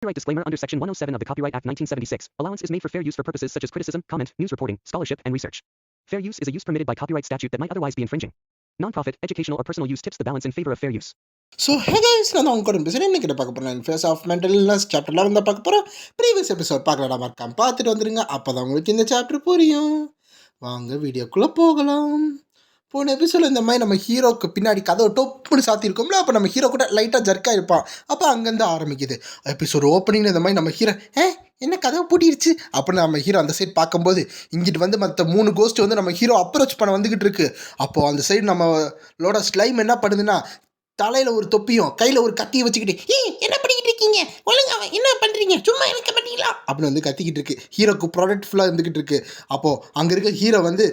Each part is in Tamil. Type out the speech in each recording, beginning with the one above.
Copyright disclaimer under Section 107 of the Copyright Act 1976. Allowance is made for fair use for purposes such as criticism, comment, news reporting, scholarship, and research. Fair use is a use permitted by copyright statute that might otherwise be infringing. Non-profit, educational, or personal use tips the balance in favor of fair use. So hey guys நான் உங்க கூட பேசுகிறேன். இன்றைக்கி பார்க்க போகிறேன் ஃபேஸ் ஆஃப் மென்டல் இல்னஸ் சாப்டர்லாம் வந்து பார்க்க போகிறோம். ப்ரீவியஸ் எபிசோட் பார்க்கலாம் மறக்காம பார்த்துட்டு வந்துடுங்க. அப்போ தான் உங்களுக்கு இந்த சாப்டர் புரியும். வாங்க வீடியோக்குள்ளே போகலாம். போன எபிசோடில் இந்த மாதிரி நம்ம ஹீரோக்கு பின்னாடி கதவை டொப்புன்னு சாத்தியிருக்கோம்ல, அப்போ நம்ம ஹீரோ கூட லைட்டாக ஜர்க்காக இருப்பான். அப்போ அங்கேருந்து ஆரம்பிக்குது எபிசோடு ஓப்பனிங்கில் இந்த மாதிரி நம்ம ஹீரோ என்ன கதவை பூட்டிடுச்சு அப்படின்னு நம்ம ஹீரோ அந்த சைடு பார்க்கும்போது இங்கிட்டு வந்து மற்ற 3 கோஸ்ட் வந்து நம்ம ஹீரோ அப்ரோச் பண்ண வந்துக்கிட்டு இருக்கு. அப்போது அந்த சைடு நம்மளோட ஸ்லைம் என்ன பண்ணுதுன்னா, தலையில் ஒரு தொப்பியும் கையில் ஒரு கத்தியை வச்சுக்கிட்டு என்ன பண்ணிக்கிட்டு இருக்கீங்க, ஒழுங்கா என்ன பண்ணுறீங்க, சும்மா எனக்கு பண்ணீங்களா அப்படின்னு வந்து கத்திக்கிட்டு இருக்கு. ஹீரோக்கு ப்ராடக்ட் ஃபுல்லாக இருந்துக்கிட்டு இருக்கு. அப்போது அங்கே இருக்க ஹீரோ வந்து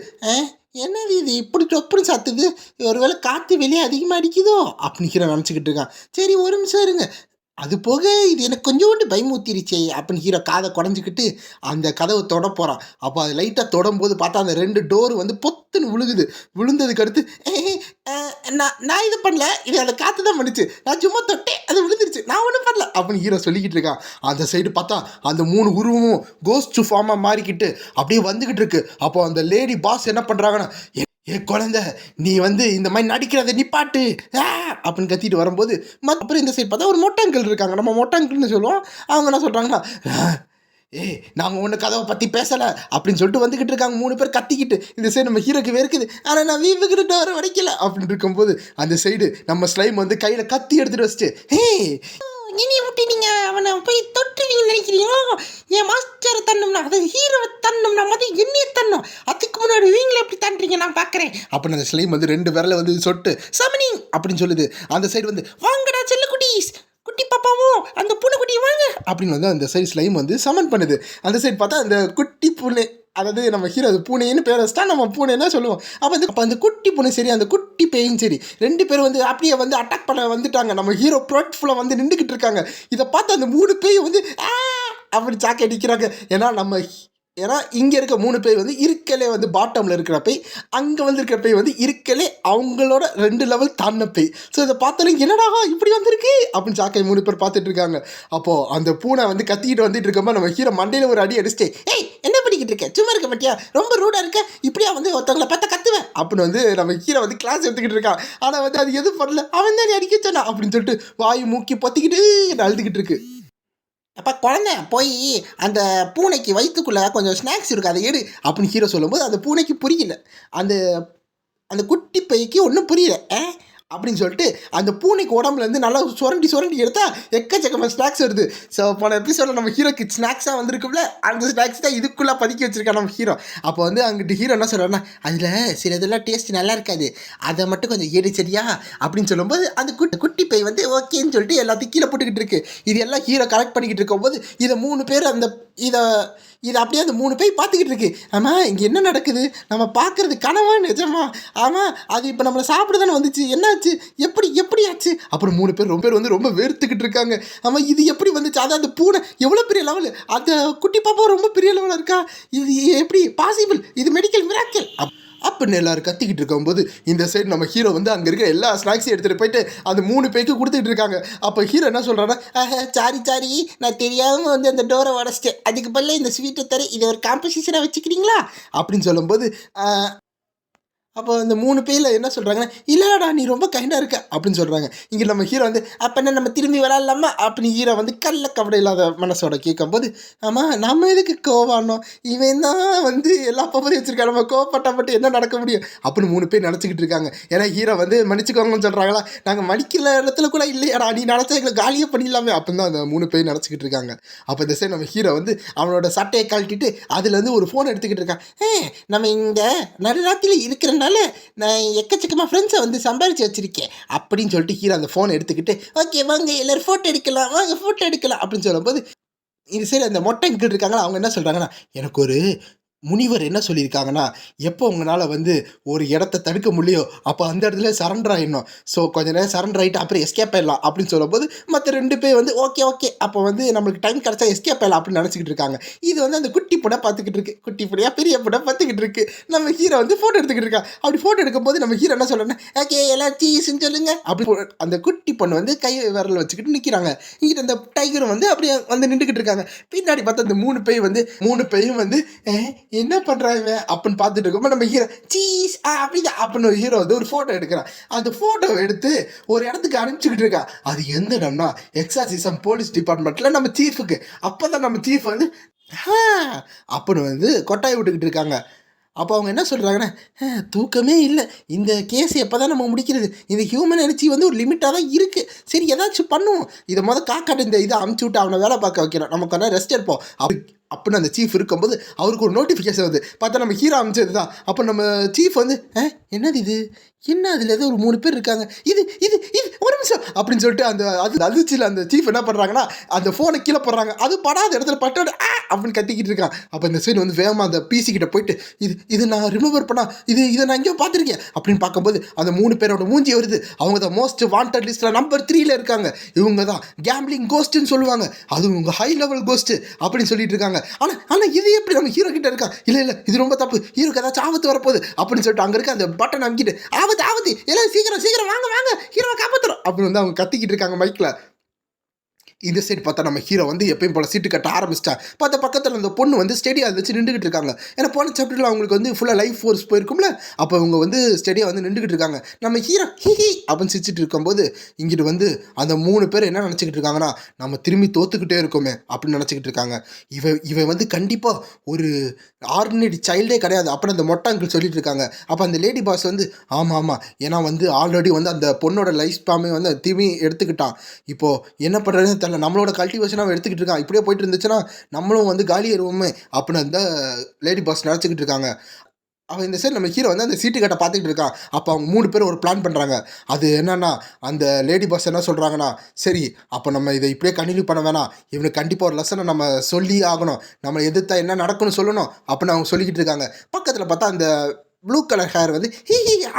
என்னது இது இப்படி தொப்புன்னு சாத்துது, ஒருவேளை காற்று வெளியே அதிகமாக அடிக்குதோ அப்படின்னு ஹீரோ நினச்சிக்கிட்டு இருக்கான். சரி ஒரு நிமிஷம் இருங்க, அது போக இது எனக்கு கொஞ்சோண்டு பயமூத்திருச்சே அப்படின்னு ஹீரோ காதை குடஞ்சிக்கிட்டு அந்த கதவை தொட போகிறான். அப்போ அது லைட்டாக தொடும்போது பார்த்தா அந்த 2 டோர் வந்து பொத்துன்னு விழுகுது. விழுந்ததுக்கு அடுத்து நான் இது பண்ணல, இது அந்த காற்று தான் பண்ணிச்சு, நான் சும்மா தொட்டேன் அது விழுந்துருச்சு, நான் ஒன்றும் பண்ணல அப்படின்னு ஹீரோ சொல்லிக்கிட்டு இருக்கான். அந்த சைடு பார்த்தா அந்த 3 உருவமும் கோஸ்ட் ஃபார்மாக மாறிக்கிட்டு அப்படியே வந்துக்கிட்டு இருக்கு. அப்போ அந்த லேடி பாஸ் என்ன பண்ணுறாங்கன்னா, குழந்தை நீ வந்து இந்த மாதிரி நடிக்கிறத நிப்பாட்டு அப்படின்னு கத்திட்டு வரும்போது அப்புறம் இந்த சைடு பார்த்தா ஒரு மொட்டங்கள் இருக்காங்க, நம்ம மொட்டங்கள்னு சொல்லுவோம். அவங்க என்ன சொல்கிறாங்கன்னா, நாங்கள் ஒன்று கதவை பற்றி பேசலை அப்படின்னு சொல்லிட்டு வந்துக்கிட்டு இருக்காங்க. 3 பேர் கத்திக்கிட்டு. இந்த சைடு நம்ம ஹீரோக்கு வேர்க்குது, ஆனால் நான் வீவுக்கிட்ட வர வடைக்கல அப்படின்னு இருக்கும்போது அந்த சைடு நம்ம ஸ்லைம் வந்து கையில் கத்தி எடுத்துகிட்டு வச்சுட்டு இனியை விட்டு நீங்கள் அவனை போய் தொட்டுவீங்கன்னு நினைக்கிறீங்களோ, என் மாஸ்டரை தண்ணும்னா அது ஹீரோவை தண்ணும்னா மொதல் என்னையை தண்ணும், அதுக்கு முன்னாடி வீங்களே எப்படி தண்டுறீங்க நான் பார்க்குறேன் அப்படின்னு அந்த ஸ்லைம் வந்து 2 விரலை வந்து சொட்டு சமனிங் அப்படின்னு சொல்லுது. அந்த சைடு வந்து வாங்கடா செல்ல குட்டீஸ், குட்டி பாப்பாவும் அந்த பூனைக்குட்டியை வாங்க அப்படின்னு வந்து அந்த சைடு ஸ்லைம் வந்து சமன் பண்ணுது. அந்த சைடு பார்த்தா அந்த குட்டி பூனை, அதாவது நம்ம ஹீரோ அது பூனைன்னு பேர் வச்சுட்டா நம்ம பூனைன்னா சொல்லுவோம். அப்போ அந்த குட்டி பூனை சரி அந்த குட்டி பேயும் சரி 2 பேரும் வந்து அப்படியே வந்து அட்டாக் பண்ண வந்துட்டாங்க. நம்ம ஹீரோ ப்ராடக்ட் ஃபுல்லாக வந்து நின்றுக்கிட்டு இருக்காங்க. இதை பார்த்து அந்த 3 பேய் வந்து அப்படி சாக்கை அடிக்கிறாங்க. ஏன்னா இங்கே இருக்க 3 பேர் வந்து இருக்கலே வந்து பாட்டமில் இருக்கிற பேய், அங்கே வந்து இருக்கிற பேய் வந்து இருக்கலே அவங்களோட 2 லெவல் தாண்டின பேய். ஸோ இதை பார்த்தாலும் என்னடா இப்படி வந்திருக்கு அப்படின்னு சாக்கை 3 பேர் பார்த்துட்டு இருக்காங்க. அப்போது அந்த பூனை வந்து கத்திக்கிட்டு வந்துட்டு இருக்கும்போது நம்ம ஹீரோ மண்டையில் ஒரு அடி அடிச்சுட்டு என்ன பண்ணிக்கிட்டு இருக்கேன், சும்மா இருக்க மாட்டியா, ரொம்ப ரூடாக இருக்க, இப்படியா வந்து ஒருத்தவங்களை பார்த்தா கத்துவேன் அப்படின்னு வந்து நம்ம ஹீரோ வந்து கிளாஸ் எடுத்துக்கிட்டு இருக்கான். ஆனால் வந்து அது எதுவும் பண்ணல, அவன் தான் அடிக்க சொன்னான் அப்படின்னு சொல்லிட்டு வாய் மூக்கி பொத்திக்கிட்டு அழுதுகிட்டு இருக்கு. அப்போ குழந்தை போய் அந்த பூனைக்கு வயிற்றுக்குள்ளே கொஞ்சம் ஸ்நாக்ஸ் இருக்குது அதை எடு அப்படின்னு ஹீரோ சொல்லும்போது அந்த பூனைக்கு புரியல, அந்த அந்த குட்டி பைக்கு ஒன்றும் புரியல அப்படின்னு சொல்லிட்டு அந்த பூனைக்கு உடம்புலேருந்து நல்லா சுரண்டி எடுத்தால் எக்கச்சக்கமாக ஸ்நாக்ஸ் வருது. ஸோ போன எபிசோடில் நம்ம ஹீரோக்கு ஸ்நாக்ஸாக வந்துருக்கும்ல, அந்த ஸ்நாக்ஸ் தான் இதுக்குள்ளே பதுக்கி வச்சுருக்கான் நம்ம ஹீரோ. அப்போ வந்து அங்கிட்டு ஹீரோ என்ன சொல்கிறாருன்னா, அதில் சில இதெல்லாம் டேஸ்ட் நல்லா இருக்காது, அதை மட்டும் கொஞ்சம் ஏடு சரியா அப்படின்னு சொல்லும்போது அந்த குட்டி பை வந்து ஓகேன்னு சொல்லிட்டு எல்லாத்தையும் கீழே போட்டுக்கிட்டு இருக்கு. இது எல்லாம் ஹீரோ கரெக்ட் பண்ணிக்கிட்டு இருக்கும்போது இதை 3 பேர் இதை அப்படியே அந்த 3 பேய் பார்த்துக்கிட்டு இருக்கு. ஆமாம் இங்கே என்ன நடக்குது, நம்ம பார்க்குறது கனவா நிஜமா, ஆமாம் அது இப்போ நம்மளை சாப்பிட தானே வந்துச்சு, என்னாச்சு எப்படி ஆச்சு அப்புறம் 3 பேர் ரொம்ப வெறுத்துக்கிட்டு இருக்காங்க. ஆமாம் இது எப்படி வந்துச்சு, அதான் அந்த பூனை எவ்வளோ பெரிய லெவலு, அந்த குட்டி பாப்பா ரொம்ப பெரிய லெவலில் இருக்கா, இது எப்படி பாசிபிள், இது மெடிக்கல் மிராக்கிள் அப்படின்னு எல்லாரும் கத்திக்கிட்டு இருக்கும்போது இந்த சைடு நம்ம ஹீரோ வந்து அங்கே இருக்க எல்லா ஸ்நாக்ஸையும் எடுத்துகிட்டு போயிட்டு அந்த 3 பேருக்கு கொடுத்துட்டு இருக்காங்க. அப்போ ஹீரோ என்ன சொல்கிறான்னா, சாரி நான் தெரியாமல் வந்து அந்த டோரை உடச்சிட்டேன், அதுக்கு பதிலாக இந்த ஸ்வீட்டை தர இதை ஒரு காம்பசிஷனாக வச்சுக்கிறீங்களா அப்படின்னு சொல்லும்போது அப்போ இந்த 3 பேரில் என்ன சொல்கிறாங்கன்னா, இல்லைடா நீ ரொம்ப கைண்டாக இருக்க அப்படின்னு சொல்கிறாங்க. இங்கே நம்ம ஹீரோ வந்து அப்போ என்ன நம்ம திரும்பி விளாட்லாமா அப்படின்னு ஹீரோ வந்து கவலை இல்லாத மனசோட கேட்கும்போது, ஆமாம் நம்ம எதுக்கு கோவானோம், இவன் தான் வந்து எல்லா பவரையும் வச்சுருக்கான், நம்ம கோவப்பட்டா மட்டும் என்ன நடக்க முடியும் அப்படின்னு 3 பேர் நினச்சிக்கிட்டு இருக்காங்க. ஏன்னா ஹீரோ வந்து மன்னிச்சுக்கோங்கன்னு சொல்கிறாங்களா, நாங்கள் மடிக்கிற இடத்துல கூட இல்லையாடா, நீ நினச்சா எங்களை காலியே பண்ணிடலாமே அப்படின்னு தான் அந்த 3 பேர் நினச்சிக்கிட்டு இருக்காங்க. அப்போ இந்த சைடு நம்ம ஹீரோ வந்து அவனோட சட்டையை கழட்டிட்டு அதுலேருந்து ஒரு ஃபோன் எடுத்துக்கிட்டு இருக்கான். நம்ம இங்கே நடுராத்திரியில் இருக்கிறனால நான் எக்கச்சக்கமாக ஃப்ரெண்ட்ஸை வந்து சம்பாரித்து வச்சுருக்கேன் அப்படின்னு சொல்லிட்டு ஹீரோ அந்த ஃபோனை எடுத்துக்கிட்டு ஓகே வாங்க எல்லோரும் ஃபோட்டோ எடுக்கலாம் அப்படின்னு சொல்லும்போது இந்த சைடு அந்த மொட்டைங்கிட்டு இருக்காங்களா, அவங்க என்ன சொல்கிறாங்கன்னா, எனக்கு ஒரு முனிவர் என்ன சொல்லியிருக்காங்கன்னா, எப்போ உங்களால் வந்து ஒரு இடத்த தடுக்க முடியோ அப்போ அந்த இடத்துல சரண்டர் ஆகிடணும். ஸோ கொஞ்ச நேரம் சரண்டர் ஆகிட்டு அப்புறம் எஸ்கேப் ஆயிடலாம் அப்படின்னு சொல்லும்போது மற்ற 2 பேர் வந்து ஓகே அப்போ வந்து நம்மளுக்கு டைம் கிடச்சா எஸ்கேப் ஆயிடலாம் அப்படின்னு நினச்சிக்கிட்டு இருக்காங்க. இது வந்து அந்த குட்டி புடை பார்த்துக்கிட்டு இருக்கு. குட்டி புடையா பெரிய புடை பார்த்துக்கிட்டு இருக்கு. நம்ம ஹீரோ வந்து ஃபோட்டோ எடுத்துக்கிட்டு இருக்கா. அப்படி ஃபோட்டோ எடுக்கும்போது நம்ம ஹீரோ என்ன சொல்கிறேன்னா, ஓகே எல்லாம் சீஸ்ன்னு சொல்லுங்க அப்படி அந்த குட்டி பொண்ணு வந்து கை விரல் வச்சுக்கிட்டு நிற்கிறாங்க. இங்கிட்ட அந்த டைகரும் வந்து அப்படியே வந்து நின்றுக்கிட்டு இருக்காங்க. பின்னாடி பார்த்தா அந்த 3 பேரும் வந்து என்ன பண்ணுறாங்க அப்படின்னு பார்த்துட்டு இருக்கும்போது நம்ம ஹீரோ சீஸ் அப்படிதான் அப்படின்னு ஒரு ஹீரோ வந்து ஒரு ஃபோட்டோ எடுக்கிறான். அந்த ஃபோட்டோவை எடுத்து ஒரு இடத்துக்கு அனுப்பிச்சிக்கிட்டு இருக்கா. அது எந்த இடம்னா எக்ஸாசிசம் போலீஸ் டிபார்ட்மெண்ட்டில் நம்ம சீஃபுக்கு. அப்போ தான் நம்ம சீஃப் வந்து அப்படின்னு வந்து கொட்டாய் விட்டுக்கிட்டு இருக்காங்க. அப்போ அவங்க என்ன சொல்கிறாங்கன்னா, தூக்கமே இல்லை, இந்த கேஸ் எப்போ தான் நம்ம முடிக்கிறது, இந்த ஹியூமன் எனர்ஜி வந்து ஒரு லிமிட்டாக தான் இருக்குது, சரி ஏதாச்சும் பண்ணுவோம், இதை காக்காட்டு இந்த இதை அமுச்சு விட்டு அவனை வேலை பார்க்க வைக்கிறோம், நமக்கு வந்து ரெஸ்ட் எடுப்போம் அப்படின்னு அந்த சீஃப் இருக்கும்போது அவருக்கு ஒரு நோட்டிஃபிகேஷன் வருது. பார்த்தா நம்ம ஹீரோ அமைச்சது தான். அப்போ நம்ம சீஃப் வந்து என்னது இது, என்ன அதில் ஏதோ ஒரு 3 பேர் இருக்காங்க, இது இது இது ஒரு நிமிஷம் அப்படின்னு சொல்லிட்டு அது அதிர்ச்சியில் அந்த சீஃப் என்ன பண்ணுறாங்கன்னா அந்த ஃபோனை கீழே போடுறாங்க. அது படாத இடத்துல பட்டோட அப்படின்னு கத்திக்கிட்டு இருக்கான். அப்போ இந்த சைடு வந்து வேகமாக அந்த பிசி கிட்ட போயிட்டு இது நான் ரிமூவர் பண்ணா இதை நான் எங்கேயோ பார்த்துருக்கேன் அப்படின்னு பார்க்கும்போது அந்த 3 பேரோட மூஞ்சி வருது. அவங்க தான் மோஸ்ட் வாண்டட் லிஸ்ட்டில் நம்பர் 3ல் இருக்காங்க. இவங்க தான் கேம்பிளிங் கோஸ்ட்டுன்னு சொல்லுவாங்க, அதுவும் இவங்க ஹை லெவல் கோஸ்ட்டு அப்படின்னு சொல்லிட்டு இருக்காங்க. ஆனால் இது எப்படி நம்ம ஹீரோ கிட்ட இருக்கா, இல்லை இது ரொம்ப தப்பு, ஹீரோக்கு ஏதாச்சும் ஆபத்து வரப்போகுது அப்படின்னு சொல்லிட்டு அங்கே இருக்க அந்த பட்டன் அமைக்கிட்டு ஆபத்து எல்லாம் சீக்கிரம் வாங்க ஹீரோவை காப்பாற்றுறோம் அப்படின்னு வந்து அவங்க கத்திக்கிட்டு இருக்காங்க மைக்கில். இந்த சைடு பார்த்தா நம்ம ஹீரோ வந்து எப்பயும் போல சீட்டு கட்ட ஆரம்பிச்சிட்டா. பார்த்தா பக்கத்தில் அந்த பொண்ணு வந்து ஸ்டெடியாக வச்சு நின்றுக்கிட்டு இருக்காங்க. ஏன்னா போன சாப்டரில் அவங்களுக்கு வந்து ஃபுல்லாக லைஃப் ஃபோர்ஸ் போயிருக்கும்ல, அப்போ அவங்க வந்து ஸ்டெடியாக வந்து நின்றுக்கிட்டு இருக்காங்க. நம்ம ஹீரோ ஹி அப்படின்னு சிரிச்சிட்டு இருக்கும்போது இங்கிட்டு வந்து அந்த 3 பேர் என்ன நினச்சிக்கிட்டு இருக்காங்கன்னா, நம்ம திரும்பி தோத்துக்கிட்டே இருக்கோமே அப்படின்னு நினச்சிக்கிட்டு இருக்காங்க. இவன் வந்து கண்டிப்பாக ஒரு ஆர்டினரி சைல்டே கிடையாது அப்படின்னு அந்த மொட்டை அங்கிள் சொல்லிட்டு இருக்காங்க. அப்போ அந்த லேடி பாஸ் வந்து ஆமாம், ஏன்னா வந்து ஆல்ரெடி வந்து அந்த பொண்ணோட லைஃப் ஸ்பாமே வந்து திரும்பி எடுத்துக்கிட்டான். இப்போது என்ன பண்ணுறதுன்னு தெரியல, நம்மளோட கல்டிவேஷனாக எடுத்துக்கிட்டு இருக்கான், இப்படியே போயிட்டு இருந்துச்சுன்னா நம்மளும் வந்து காலி ஏறுவோமே அப்படின்னு அந்த லேடி பாஸ் நினச்சிக்கிட்டு இருக்காங்க. அவன் இந்த சைடு நம்ம ஹீரோ வந்து அந்த சீட்டு கட்டை பார்த்துக்கிட்டு இருக்கான். அப்போ அவங்க 3 பேர் ஒரு பிளான் பண்ணுறாங்க. அது என்னன்னா அந்த லேடி பாஸ் என்ன சொல்கிறாங்கன்னா, சரி அப்போ நம்ம இதை இப்படியே கண்டினியூ பண்ண வேணாம், இவனுக்கு கண்டிப்பாக ஒரு லெசனை நம்ம சொல்லி ஆகணும், நம்ம எதிர்த்தா என்ன நடக்கும்னு சொல்லணும் அப்படின்னு அவங்க சொல்லிக்கிட்டு இருக்காங்க. பக்கத்தில் பார்த்தா அந்த ப்ளூ கலர் ஹேர் வந்து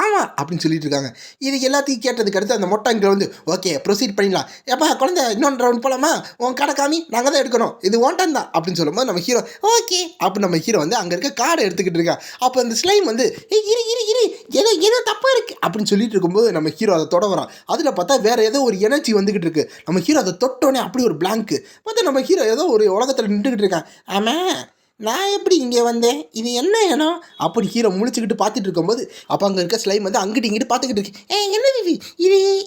ஆமாம் அப்படின்னு சொல்லிட்டு இருக்காங்க. இது எல்லாத்தையும் கேட்டதுக்கு அடுத்து அந்த மொட்டை அங்கே வந்து ஓகே ப்ரொசீட் பண்ணிடலாம், எப்பா குழந்தை இன்னொன்று ரவுண்ட் போகலாமா, உன் கடை காமி, நாங்கள் தான் எடுக்கணும், இது ஓட்டம் தான் அப்படின்னு சொல்லும்போது நம்ம ஹீரோ ஓகே அப்போ நம்ம ஹீரோ வந்து அங்கே இருக்க கார்டை எடுத்துக்கிட்டு இருக்கா. அப்போ அந்த ஸ்லைம் வந்து இரு ஏதோ தப்பாக இருக்குது அப்படின்னு சொல்லிட்டு இருக்கும்போது நம்ம ஹீரோ அதை தொட வரான். அதில் பார்த்தா வேறு ஏதோ ஒரு எனர்ஜி வந்துக்கிட்டு இருக்கு. நம்ம ஹீரோ அதை தொட்டோன்னே அப்படி ஒரு பிளாங்க்கு பார்த்தா நம்ம ஹீரோ ஏதோ ஒரு உலகத்தில் நின்றுக்கிட்டு இருக்கான். ஆமாம் நான் எப்படி இங்கே வந்தேன், இது என்ன இடம் அப்படி ஹீரோ முழிச்சுக்கிட்டு பார்த்துட்டு இருக்கும்போது அப்போ அங்கே இருக்க ஸ்லைம் வந்து அங்கிட்டு இங்கிட்டு பார்த்துக்கிட்டு இருக்கு. என்னது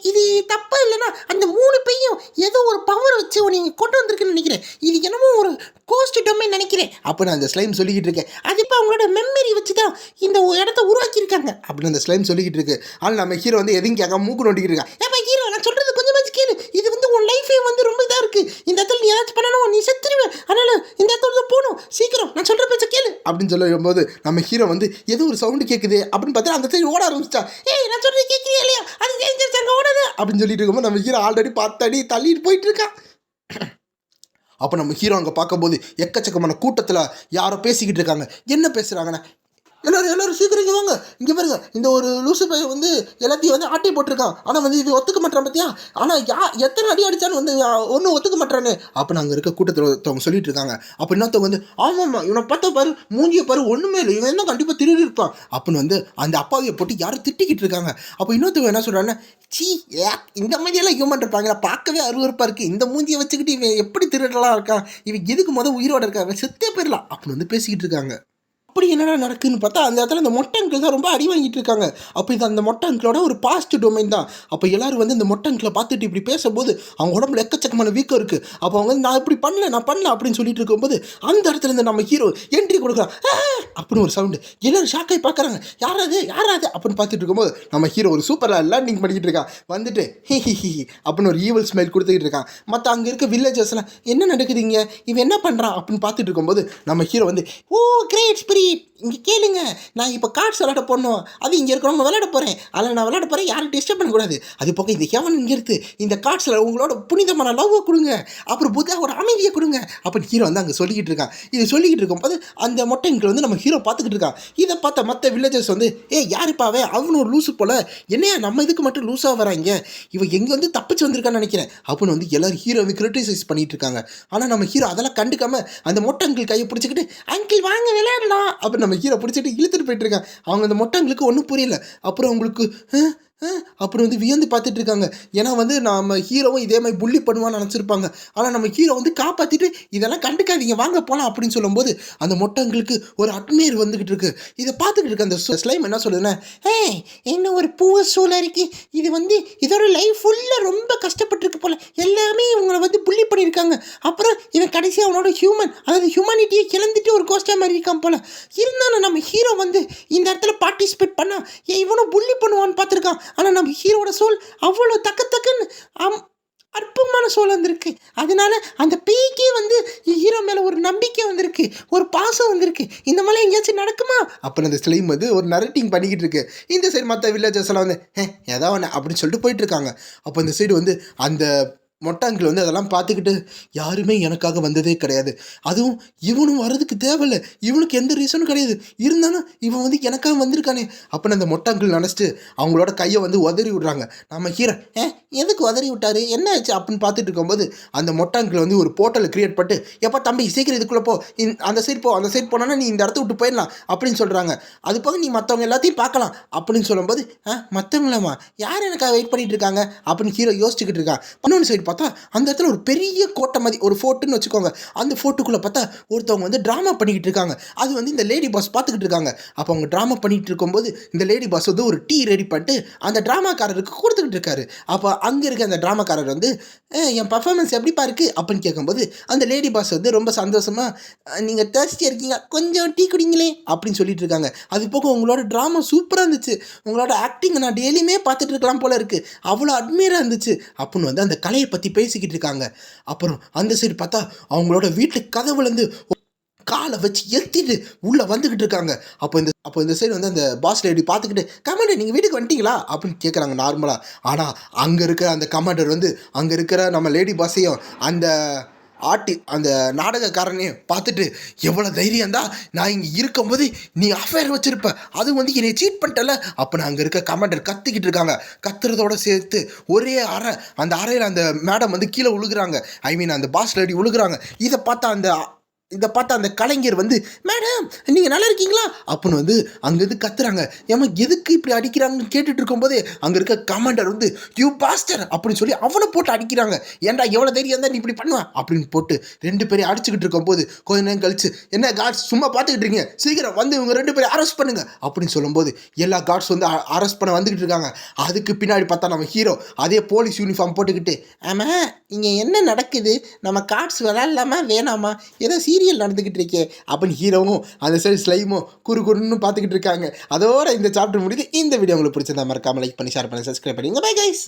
இது தப்பா இல்லைன்னா அந்த 3 பையும் ஏதோ ஒரு பவர் வச்சு நீங்கள் கொண்டு வந்திருக்குன்னு நினைக்கிறேன், இது என்னமோ ஒரு கோஸ்ட் டொமைன் நினைக்கிறேன் அப்போ நான் அந்த ஸ்லைம் சொல்லிக்கிட்டு இருக்கேன். அது இப்போ அவங்களோட மெமரி வச்சு தான் இந்த இடத்த உருவாக்கியிருக்காங்க அப்படின்னு அந்த ஸ்லைம் சொல்லிக்கிட்டு இருக்கு. ஆனால் நம்ம ஹீரோ வந்து எதுவும் கேட்காம மூக்கு நோண்டிக்கிட்டு இருக்கா. ஏப்பா ஹீரோ நான் சொல்கிறது கொஞ்சமாச்சு கேளு, இது வந்து உன் லைஃபே வந்து ரொம்ப இதாக இருக்குது, இந்த இடத்துல நீ ஏதாச்சும் பண்ணணும், நீ செத்துருவேன், அதனால் இந்த இடத்துல போகணும், சீக்கிரம் நான் சொல்கிற பேச்ச கேளு அப்படின்னு சொல்லும்போது நம்ம ஹீரோ வந்து ஏதோ ஒரு சவுண்டு கேட்குது அப்படின்னு பார்த்தா அந்த சைடு ஓட ஆரம்பிச்சிட்டா. நான் சொல்கிறது கேட்குறியா இல்லையா, அது தெரிஞ்சிருச்சு அங்கே ஓடாது அப்படின்னு சொல்லிட்டு இருக்கும்போது நம்ம ஹீரோ ஆல்ரெடி 10 அடி தள்ளிட்டு போயிட்டு இருக்கான். அப்போ நம்ம ஹீரோ அங்கே பார்க்கும்போது எக்கச்சக்கமான கூட்டத்தில் யாரோ பேசிக்கிட்டு இருக்காங்க. என்ன பேசுகிறாங்கன்னா, எல்லோரும் சீக்கிரம் இங்கே வாங்க, இங்கே பாருங்க, இந்த ஒரு லூசு பையன் வந்து எல்லாத்தையும் வந்து ஆட்டி போட்டிருக்கான், ஆனால் வந்து இது ஒத்துக்க மாட்டான் பார்த்தியா, ஆனால் எத்தனை அடி அடித்தாலும் வந்து ஒன்றும் ஒத்துக்க மாட்டான்னு அப்போ நாங்கள் இருக்க கூட்டத்தில் ஒருத்தவங்க சொல்லிட்டு இருக்காங்க. அப்போ இன்னொருத்தவங்க வந்து ஆமாம்மா இவனை பார்த்தா பாரு, மூஞ்சியை பாரு, ஒன்றுமே இல்லை, இவன் என்ன கண்டிப்பாக திருடி இருப்பான் அப்படின்னு வந்து அந்த அப்பாவியை போட்டு யாரும் திட்டிக்கிட்டு இருக்காங்க. அப்போ இன்னொருத்தவங்க என்ன சொல்கிறாங்கன்னா, சீ இந்த மாதிரியெல்லாம் ஹியூமன் இருப்பாங்களா, பார்க்கவே அருவருப்பாக இருக்குது, இந்த மூஞ்சியை வச்சுக்கிட்டு இவன் எப்படி திருடலாம் இருக்கான், இவன் எதுக்கு உயிரோட இருக்கான், இவன் செத்தே போயிடலாம் அப்படின்னு வந்து பேசிக்கிட்டு இருக்காங்க. அப்படி என்னடா நடக்குதுன்னு பார்த்தா அந்த இடத்துல இந்த மொட்டை அங்கிள் தான் ரொம்ப அடி வாங்கிட்டு இருக்காங்க. அப்போ இது அந்த மொட்டை அங்கிளோட ஒரு பாஸ்ட் டொமைன் தான். அப்போ எல்லாரும் வந்து இந்த மொட்டை அங்கிளை பார்த்துட்டு இப்படி பேசும்போது அவங்க உடம்புல எக்கச்சக்கமான வீக்கம் இருக்குது. அப்போ அவங்க வந்து நான் இப்படி பண்ணல அப்படின்னு சொல்லிட்டு இருக்கும்போது அந்த இடத்துல இருந்து நம்ம ஹீரோ என்ட்ரி கொடுக்குறான் அப்படின்னு ஒரு சவுண்டு. எல்லாரும் ஷாக்காகி பார்க்குறாங்க, யாராது அப்படின்னு பார்த்துட்டு இருக்கும்போது நம்ம ஹீரோ ஒரு சூப்பராக லேண்டிங் பண்ணிக்கிட்டு இருக்கான். வந்துட்டு ஹி அப்படின்னு ஒரு ஈவல் ஸ்மைல் கொடுத்துக்கிட்டு இருக்கான். மற்ற அங்கே இருக்க வில்லேஜஸ்லாம் என்ன நடக்குதுங்க, இவன் என்ன பண்ணுறான் அப்படின்னு பார்த்துட்டு இருக்கும்போது நம்ம ஹீரோ வந்து ஓ கிரேட் ஸ்பிரிட் சரி இங்கே கேளுங்க, நான் இப்போ கார்ட்ஸ் விளையாட போடணும், அது இங்கே இருக்கிறவங்க விளையாட போகிறேன், அதில் நான் விளையாட போகிறேன், யாரும் டிஸ்டர்ப் பண்ணக்கூடாது. அது போக இந்த ஹெவன் இங்கே இருக்குது, இந்த கார்ட்ஸில் உங்களோட புனிதமான லவ்வை கொடுங்க, அப்புறம் புத்தாவோட அமைதியை கொடுங்க அப்படின்னு ஹீரோ வந்து அங்கே சொல்லிக்கிட்டு இருக்கான். இது சொல்லிக்கிட்டு இருக்கும்போது அந்த மொட்டைங்களை வந்து நம்ம ஹீரோ பார்த்துக்கிட்டு இருக்கான். இதை பார்த்த மற்ற வில்லேஜர்ஸ் வந்து யாருப்பாவே அவனு ஒரு லூஸு போல், என்னையா நம்ம இதுக்கு மட்டும் லூஸாக வராங்க, இவன் எங்கே வந்து தப்பிச்சு வந்திருக்கான்னு நினைக்கிறேன் அப்படின்னு வந்து எல்லோரும் ஹீரோவை கிரிட்டிசைஸ் பண்ணிட்டு இருக்காங்க. ஆனால் நம்ம ஹீரோ அதெல்லாம் கண்டுக்காம அந்த மொட்டைங்கள் கையை பிடிச்சிக்கிட்டு அங்கிள் வாங்க விளையாடலாம் அப்படின்னு நம்ம ஹீரோ பிடிச்சிட்டு இழுத்துட்டு போயிட்டு இருக்காங்க. அவங்க அந்த மொட்டைங்களுக்கு ஒன்றும் புரியல. அப்புறம் அவங்களுக்கு அப்புறம் வந்து வியந்து பார்த்துட்டு இருக்காங்க. ஏன்னா வந்து நம்ம ஹீரோவும் இதே மாதிரி புள்ளி பண்ணுவான்னு நினச்சிருப்பாங்க. ஆனால் நம்ம ஹீரோ வந்து காப்பாற்றிட்டு இதெல்லாம் கண்டுக்காதீங்க வாங்க போகலாம் அப்படின்னு சொல்லும்போது அந்த மொட்டைங்களுக்கு ஒரு அட்மையர் வந்துக்கிட்டு இருக்கு. இதை பார்த்துக்கிட்டு இருக்க அந்த ஸ்லைம் என்ன சொல்லுதுன்னா, என்ன ஒரு பூவை சூழல் இருக்கு, இது வந்து இதோட லைஃப் ஃபுல்லாக ரொம்ப கஷ்டப்பட்டுருக்கு போல, எல்லாமே இவங்களை வந்து புள்ளி பண்ணியிருக்காங்க. அப்புறம் இவன் கடைசியாக அவனோட அதாவது ஹியூமனிட்டியை கிளந்துட்டு ஒரு கோஸ்டா மாதிரி இருக்கான் போல. இருந்தாலும் நம்ம ஹீரோ வந்து இந்த இடத்துல பார்ட்டிசிபேட் பண்ணா இவனும் புள்ளி பண்ணுவான்னு பார்த்துருக்கான். ஆனால் நம்ம ஹீரோட சோல் அவ்வளோ தக்குன்னு அற்புதமான சோல் வந்திருக்கு. அதனால அந்த பேய்க்கே வந்து ஹீரோ மேலே ஒரு நம்பிக்கை வந்திருக்கு, ஒரு பாசம் வந்திருக்கு. இந்த மாதிரி எங்கேயாச்சும் நடக்குமா அப்புறம் அந்த ஸ்லைம் வந்து ஒரு நரேட்டிங் பண்ணிக்கிட்டு இருக்கு. இந்த சைடு மற்ற வில்லேஜர்ஸ் எல்லாம் வந்து ஏதாவது ஒன்று அப்படின்னு சொல்லிட்டு போயிட்டு இருக்காங்க. அப்போ இந்த சைடு வந்து அந்த மொட்டாங்கில் வந்து அதெல்லாம் பார்த்துக்கிட்டு யாருமே எனக்காக வந்ததே கிடையாது, அதுவும் இவனும் வர்றதுக்கு தேவையில்லை, இவனுக்கு எந்த ரீசனும் கிடையாது, இருந்தாலும் இவன் வந்து எனக்காக வந்திருக்கானே அப்படின்னு அந்த மொட்டாங்கில் நினச்சிட்டு அவங்களோட கையை வந்து உதறி விடுறாங்க. நம்ம ஹீரோ எதுக்கு உதறி விட்டாரு என்ன ஆச்சு அப்படின்னு பார்த்துட்டு இருக்கும்போது அந்த மொட்டாங்கில் வந்து ஒரு போர்ட்டலை கிரியேட் பண்ணிட்டு, எப்போ தம்பி சீக்கிரம் இதுக்குள்ளே போ, அந்த சைடு போனோன்னா நீ இந்த இடத்த விட்டு போயிடலாம் அப்படின்னு சொல்கிறாங்க. அது போக நீ மற்றவங்க எல்லாத்தையும் பார்க்கலாம் அப்படின்னு சொல்லும்போது மற்றவங்களாமா யார் எனக்காக வெயிட் பண்ணிட்டு இருக்காங்க அப்படின்னு ஹீரோ யோசிச்சுக்கிட்டு இருக்கான். இன்னொன்று சைடு பார்த்தா அந்த இடத்துல ஒரு பெரிய கோட்டை மாதிரி ஒரு ஃபோர்ட்டுன்னு வச்சுக்கோங்க. அந்த ஃபோர்ட்டுக்குள்ளே பார்த்தா ஒருத்தவங்க வந்து ட்ராமா பண்ணிக்கிட்டு இருக்காங்க. அது வந்து இந்த லேடி பாஸ் பார்த்துக்கிட்டு இருக்காங்க. அப்போ அவங்க ட்ராமா பண்ணிகிட்டு இருக்கும்போது இந்த லேடி பாஸ் வந்து ஒரு டீ ரெடி பண்ணிட்டு அந்த ட்ராமாக்காரருக்கு கொடுத்துக்கிட்டு இருக்காரு. அப்போ அங்கே இருக்க அந்த ட்ராமாக்காரர் வந்து என் பர்ஃபார்மன்ஸ் எப்படிப்பா இருக்குது அப்படின்னு கேட்கும்போது அந்த லேடி பாஸ் வந்து ரொம்ப சந்தோஷமாக நீங்கள் டேஸ்டியாக இருக்கீங்க, கொஞ்சம் டீ குடிங்களே அப்படின்னு சொல்லிட்டு இருக்காங்க. அது போக உங்களோட ட்ராமா சூப்பராக இருந்துச்சு, உங்களோட ஆக்டிங் நான் டெய்லியுமே பார்த்துட்டு இருக்கலாம் போல இருக்குது, அவ்வளோ அட்மையராக இருந்துச்சு அப்படின்னு வந்து அந்த கலையை பற்றி பேசிக்கிட்டு இருக்காங்க. அப்புறம் அந்த சைடு பார்த்தா அவங்களோட வீட்டு கதவுலேருந்து காலை வச்சு எத்திட்டு உள்ளே வந்துக்கிட்டு இருக்காங்க. அப்போ இந்த சைடு வந்து அந்த பாஸ் லேடி பார்த்துக்கிட்டு கமாண்டர் நீங்கள் வீட்டுக்கு வந்துட்டீங்களா அப்படின்னு கேட்குறாங்க நார்மலாக. ஆனால் அங்கே இருக்கிற அந்த கமாண்டர் வந்து அங்கே இருக்கிற நம்ம லேடி பாஸையும் அந்த நாடகக்காரனையும் பார்த்துட்டு எவ்வளோ தைரியம் தான் நான் இங்கே இருக்கும்போது நீ அஃபேர் வச்சுருப்ப, அது வந்து என்னை சீட் பண்ணிட்டல அப்படின்னு அங்கே இருக்க கமாண்டர் கத்திக்கிட்டு இருக்காங்க. கத்துறதோட சேர்த்து ஒரே அறை, அந்த அறையில் அந்த மேடம் வந்து கீழே விழுகிறாங்க, அந்த பாஸ் லேடி விழுகிறாங்க. இதை பார்த்த அந்த கலைஞர் வந்து மேடம் நீங்கள் நல்லா இருக்கீங்களா அப்படின்னு வந்து அங்கேருந்து கத்துறாங்க. ஏமா எதுக்கு இப்படி அடிக்கிறாங்கன்னு கேட்டுட்டு இருக்கும்போதே அங்கே இருக்க கமாண்டர் வந்து யூ பாஸ்டர் அப்படின்னு சொல்லி அவனை போட்டு அடிக்கிறாங்க. ஏன்டா எவ்வளோ தைரியம் தான் நீ இப்படி பண்ணுவேன் அப்படின்னு போட்டு ரெண்டு பேரையும் அடிச்சுக்கிட்டு இருக்கும்போது கொஞ்ச நேரம் கழிச்சு என்ன கார்ட்ஸ் சும்மா பார்த்துக்கிட்டு இருக்கீங்க, சீக்கிரம் வந்து இவங்க ரெண்டு பேரும் அரெஸ்ட் பண்ணுங்க அப்படின்னு சொல்லும்போது எல்லா கார்ட்ஸ் வந்து அரெஸ்ட் பண்ண வந்துக்கிட்டு இருக்காங்க. அதுக்கு பின்னாடி பார்த்தா நம்ம ஹீரோ அதே போலீஸ் யூனிஃபார்ம் போட்டுக்கிட்டு ஆமாம் இங்கே என்ன நடக்குது, நம்ம கார்ட்ஸ் விளையாடலாமா வேணாமா, ஏதோ சீரியல் நடந்துக்கிட்டு இருக்கே அப்படின்னு ஹீரோவும் அந்த சைடு ஸ்லைமும் குறுன்னு பார்த்துக்கிட்டு இருக்காங்க. அதோட இந்த சாப்டர் முடியுது. இந்த வீடியோ உங்களுக்கு பிடிச்சிருந்தா மறக்காம லைக் பண்ணி ஷேர் பண்ணி சப்ஸ்கிரைப் பண்ணிங்க. Bye guys.